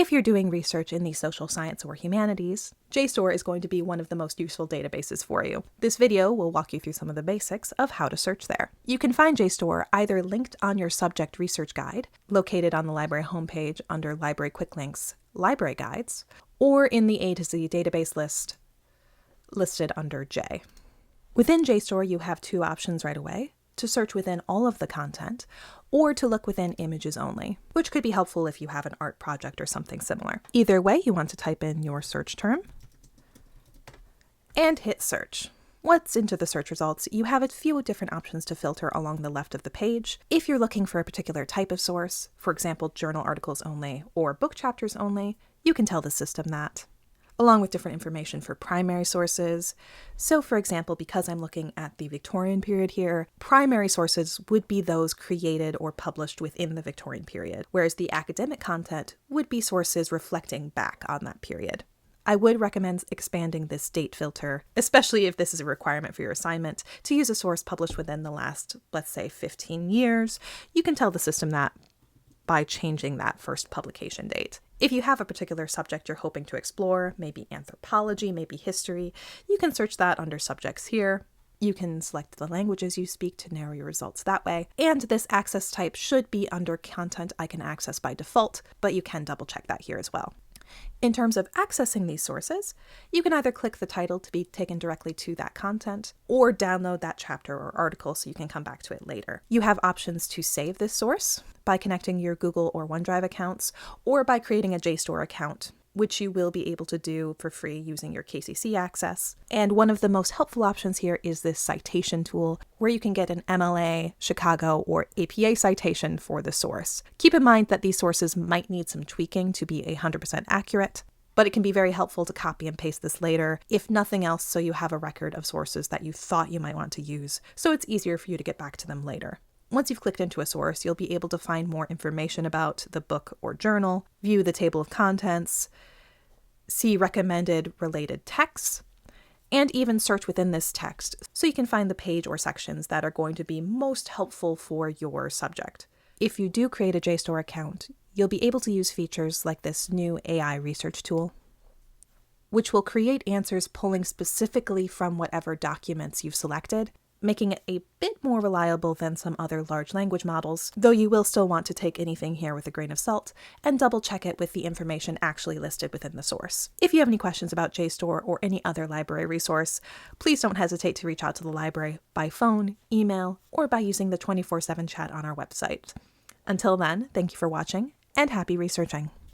If you're doing research in the social science or humanities, Jstor is going to be one of the most useful databases for you. This video will walk you through some of the basics of how to search there. You can find Jstor either linked on your subject research guide, located on the library homepage under Library Quick Links, Library Guides, or in the A to Z database list listed under J. Within Jstor, you have two options right away: to search within all of the content, or to look within images only, which could be helpful if you have an art project or something similar. Either way, you want to type in your search term and hit search. Once into the search results, you have a few different options to filter along the left of the page. If you're looking for a particular type of source, for example, journal articles only or book chapters only, you can tell the system that, along with different information for primary sources. So for example, because I'm looking at the Victorian period here, primary sources would be those created or published within the Victorian period, whereas the academic content would be sources reflecting back on that period. I would recommend expanding this date filter, especially if this is a requirement for your assignment, to use a source published within the last, let's say, 15 years. You can tell the system that by changing that first publication date. If you have a particular subject you're hoping to explore, maybe anthropology, maybe history, you can search that under subjects here. You can select the languages you speak to narrow your results that way. And this access type should be under content I can access by default, but you can double check that here as well. In terms of accessing these sources, you can either click the title to be taken directly to that content, or download that chapter or article so you can come back to it later. You have options to save this source by connecting your Google or OneDrive accounts, or by creating a Jstor account, which you will be able to do for free using your KCC access. And one of the most helpful options here is this citation tool, where you can get an MLA, Chicago, or APA citation for the source. Keep in mind that these sources might need some tweaking to be 100% accurate, but it can be very helpful to copy and paste this later, if nothing else, so you have a record of sources that you thought you might want to use, so it's easier for you to get back to them later. Once you've clicked into a source, you'll be able to find more information about the book or journal, view the table of contents, see recommended related texts, and even search within this text so you can find the page or sections that are going to be most helpful for your subject. If you do create a Jstor account, you'll be able to use features like this new AI research tool, which will create answers pulling specifically from whatever documents you've selected, making it a bit more reliable than some other large language models, though you will still want to take anything here with a grain of salt and double check it with the information actually listed within the source. If you have any questions about Jstor or any other library resource, please don't hesitate to reach out to the library by phone, email, or by using the 24/7 chat on our website. Until then, thank you for watching and happy researching.